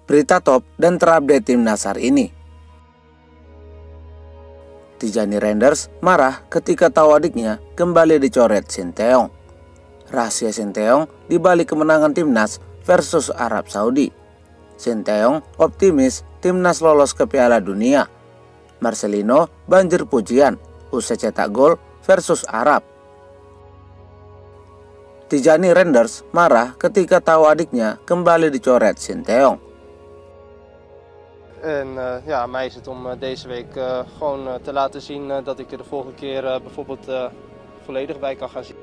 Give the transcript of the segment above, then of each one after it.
Berita top dan terupdate timnas hari ini. Tijani Renders marah ketika tahu adiknya kembali dicoret Sinteyong. Rahasia Sinteyong di balik kemenangan timnas versus Arab Saudi. Sinteyong optimis timnas lolos ke Piala Dunia. Marcelino banjir pujian usai cetak gol versus Arab. Tijani Renders marah ketika tahu adiknya kembali dicoret Sinteyong. En ja, aan mij is het om deze week gewoon te laten zien dat ik er de volgende keer bijvoorbeeld volledig bij kan gaan zien.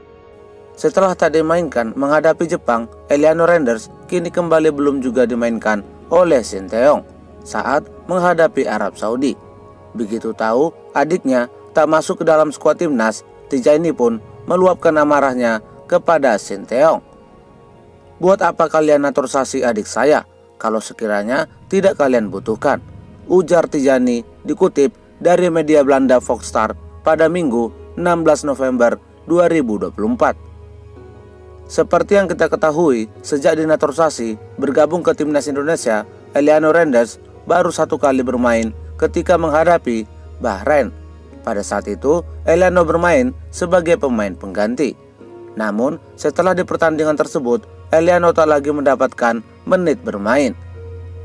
Setelah tak dimainkan menghadapi Jepang, Eliano Renders kini kembali belum juga dimainkan oleh Sinteyong saat menghadapi Arab Saudi. Begitu tahu adiknya tak masuk ke dalam skuad timnas, Tijani pun meluapkan amarahnya kepada Sinteyong. Buat apa kalian naturalisasi adik saya kalau sekiranya tidak kalian butuhkan, ujar Tijani dikutip dari media Belanda Volkstar pada Minggu 16 November 2024. Seperti yang kita ketahui, sejak dinaturalisasi bergabung ke timnas Indonesia, Eliano Renders baru satu kali bermain ketika menghadapi Bahrain. Pada saat itu, Eliano bermain sebagai pemain pengganti. Namun, setelah di pertandingan tersebut, Eliano tak lagi mendapatkan menit bermain.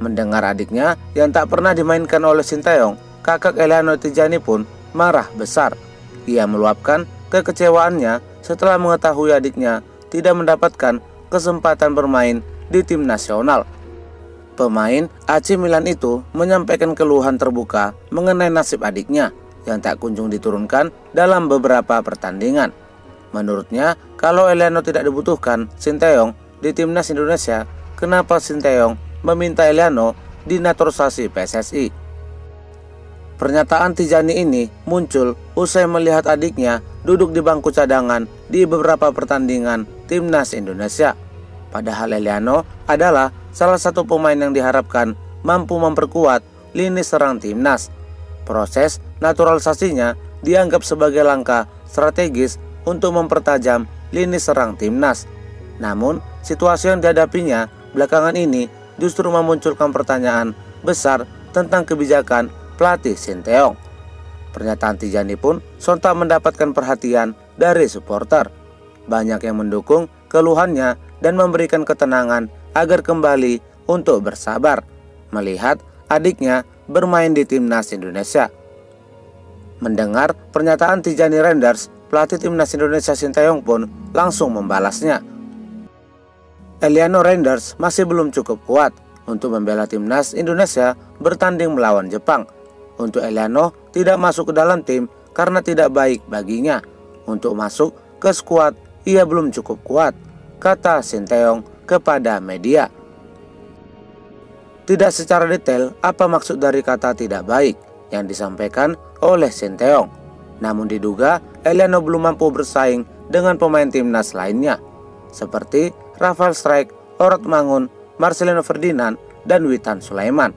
Mendengar adiknya yang tak pernah dimainkan oleh Sinteyong, kakak Eliano Tijani pun marah besar. Ia meluapkan kekecewaannya setelah mengetahui adiknya tidak mendapatkan kesempatan bermain di tim nasional. Pemain AC Milan itu menyampaikan keluhan terbuka mengenai nasib adiknya yang tak kunjung diturunkan dalam beberapa pertandingan. Menurutnya, kalau Eliano tidak dibutuhkan Sinteyong di timnas Indonesia, kenapa Sinteyong meminta Eliano dinaturalisasi PSSI? Pernyataan Tijani ini muncul usai melihat adiknya duduk di bangku cadangan di beberapa pertandingan timnas Indonesia. Padahal Eliano adalah salah satu pemain yang diharapkan mampu memperkuat lini serang timnas. Proses naturalisasinya dianggap sebagai langkah strategis untuk mempertajam lini serang timnas. Namun, situasi yang dihadapinya belakangan ini justru memunculkan pertanyaan besar tentang kebijakan pelatih Sinteyong. Pernyataan Tijani pun sontak mendapatkan perhatian dari supporter. Banyak yang mendukung keluhannya dan memberikan ketenangan agar kembali untuk bersabar melihat adiknya bermain di timnas Indonesia. Mendengar pernyataan Tijani Renders, pelatih timnas Indonesia Sinteyong pun langsung membalasnya. Eliano Renders masih belum cukup kuat untuk membela timnas Indonesia bertanding melawan Jepang. Untuk Eliano tidak masuk ke dalam tim karena tidak baik baginya. Untuk masuk ke skuad ia belum cukup kuat, kata Sinteyong kepada media. Tidak secara detail apa maksud dari kata tidak baik yang disampaikan oleh Sinteyong. Namun diduga Eliano belum mampu bersaing dengan pemain timnas lainnya seperti Rafael Strijk, Orot Mangun, Marcelino Ferdinand, dan Witan Sulaiman.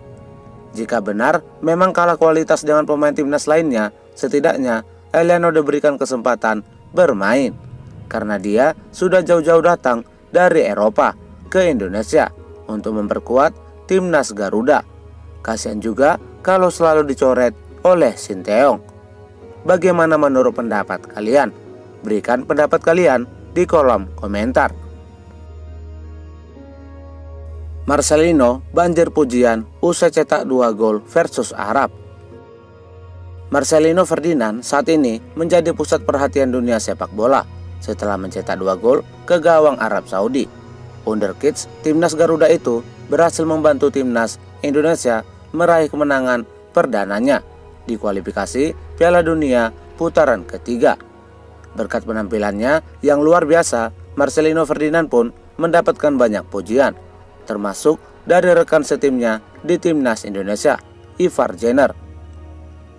Jika benar memang kalah kualitas dengan pemain timnas lainnya, setidaknya Eliano diberikan kesempatan bermain karena dia sudah jauh-jauh datang dari Eropa ke Indonesia untuk memperkuat timnas Garuda. Kasihan juga kalau selalu dicoret oleh Sinteyong. Bagaimana menurut pendapat kalian? Berikan pendapat kalian di kolom komentar. Marcelino banjir pujian usai cetak 2 gol versus Arab. Marcelino Ferdinand saat ini menjadi pusat perhatian dunia sepak bola setelah mencetak 2 gol ke gawang Arab Saudi. Wonderkids timnas Garuda itu berhasil membantu timnas Indonesia meraih kemenangan perdananya di kualifikasi Piala Dunia putaran ketiga. Berkat penampilannya yang luar biasa, Marcelino Ferdinand pun mendapatkan banyak pujian, termasuk dari rekan setimnya di timnas Indonesia, Ivar Jenner.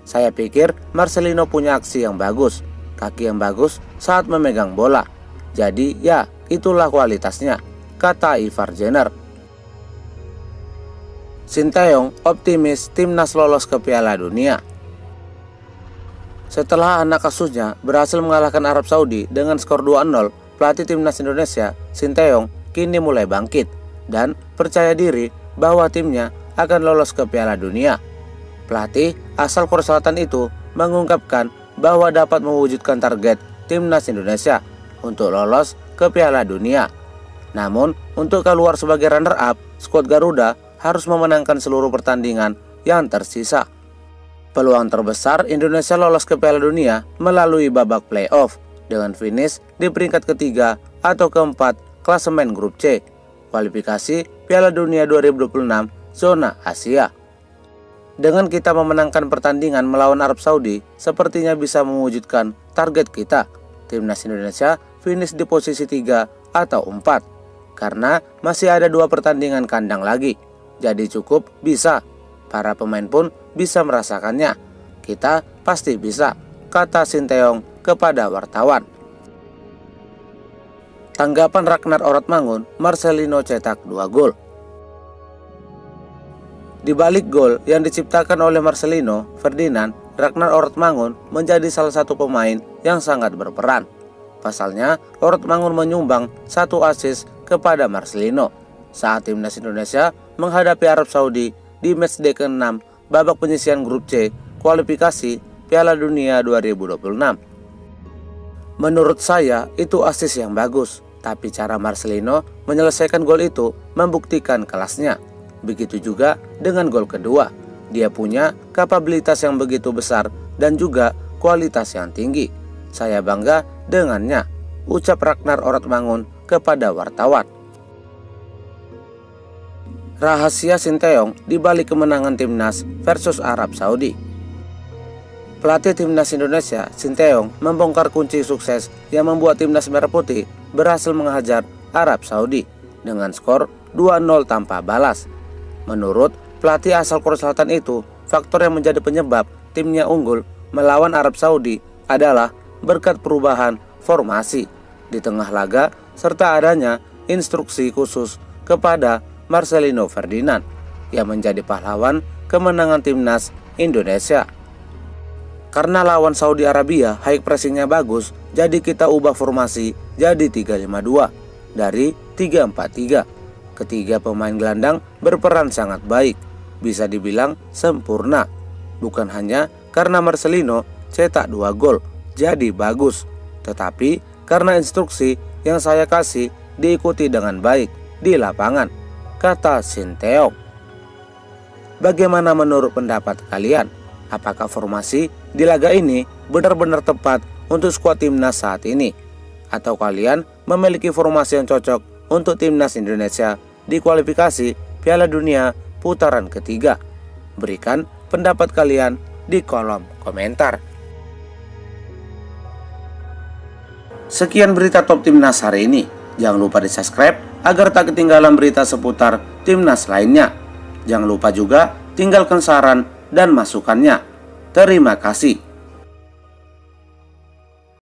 Saya pikir Marcelino punya aksi yang bagus, kaki yang bagus saat memegang bola. Jadi ya, itulah kualitasnya, kata Ivar Jenner. Sinteyong optimis timnas lolos ke Piala Dunia. Setelah anak asuhnya berhasil mengalahkan Arab Saudi dengan skor 2-0, pelatih timnas Indonesia, Sinteyong, kini mulai bangkit dan percaya diri bahwa timnya akan lolos ke Piala Dunia. Pelatih asal Korea Selatan itu mengungkapkan bahwa dapat mewujudkan target timnas Indonesia untuk lolos ke Piala Dunia. Namun, untuk keluar sebagai runner-up, skuad Garuda harus memenangkan seluruh pertandingan yang tersisa. Peluang terbesar Indonesia lolos ke Piala Dunia melalui babak playoff dengan finish di peringkat ketiga atau keempat klasemen grup C, kualifikasi Piala Dunia 2026 zona Asia. Dengan kita memenangkan pertandingan melawan Arab Saudi, sepertinya bisa mewujudkan target kita. Timnas Indonesia finish di posisi 3 atau 4, karena masih ada 2 pertandingan kandang lagi. Jadi cukup bisa. Para pemain pun bisa merasakannya. Kita pasti bisa, kata Sinteyong kepada wartawan. Tanggapan Ragnar Oratmangun, Marcelino cetak 2 gol. Di balik gol yang diciptakan oleh Marcelino Ferdinand, Ragnar Oratmangun menjadi salah satu pemain yang sangat berperan. Pasalnya, Oratmangun menyumbang 1 assist kepada Marcelino saat timnas Indonesia menghadapi Arab Saudi di matchday ke-6 babak penyisihan grup C kualifikasi Piala Dunia 2026. Menurut saya itu assist yang bagus, tapi cara Marcelino menyelesaikan gol itu membuktikan kelasnya. Begitu juga dengan gol kedua. Dia punya kapabilitas yang begitu besar dan juga kualitas yang tinggi. Saya bangga dengannya, ucap Ragnar Oratmangun kepada wartawan. Rahasia Sinteyong di balik kemenangan timnas versus Arab Saudi. Pelatih timnas Indonesia, Sinteyong, membongkar kunci sukses yang membuat timnas Merah Putih berhasil menghajar Arab Saudi dengan skor 2-0 tanpa balas. Menurut pelatih asal Korea Selatan itu, faktor yang menjadi penyebab timnya unggul melawan Arab Saudi adalah berkat perubahan formasi di tengah laga serta adanya instruksi khusus kepada Marcelino Ferdinand yang menjadi pahlawan kemenangan timnas Indonesia. Karena lawan Saudi Arabia high pressingnya bagus, jadi kita ubah formasi jadi 3-5-2 dari 3-4-3. Ketiga pemain gelandang berperan sangat baik, bisa dibilang sempurna. Bukan hanya karena Marcelino cetak 2 gol, jadi bagus, tetapi karena instruksi yang saya kasih diikuti dengan baik di lapangan, kata Sinteyong. Bagaimana menurut pendapat kalian? Apakah formasi di laga ini benar-benar tepat untuk skuad timnas saat ini? Atau kalian memiliki formasi yang cocok untuk timnas Indonesia di kualifikasi Piala Dunia putaran ketiga? Berikan pendapat kalian di kolom komentar. Sekian berita top timnas hari ini. Jangan lupa di subscribe agar tak ketinggalan berita seputar timnas lainnya. Jangan lupa juga tinggalkan saran dan masukannya. Terima kasih.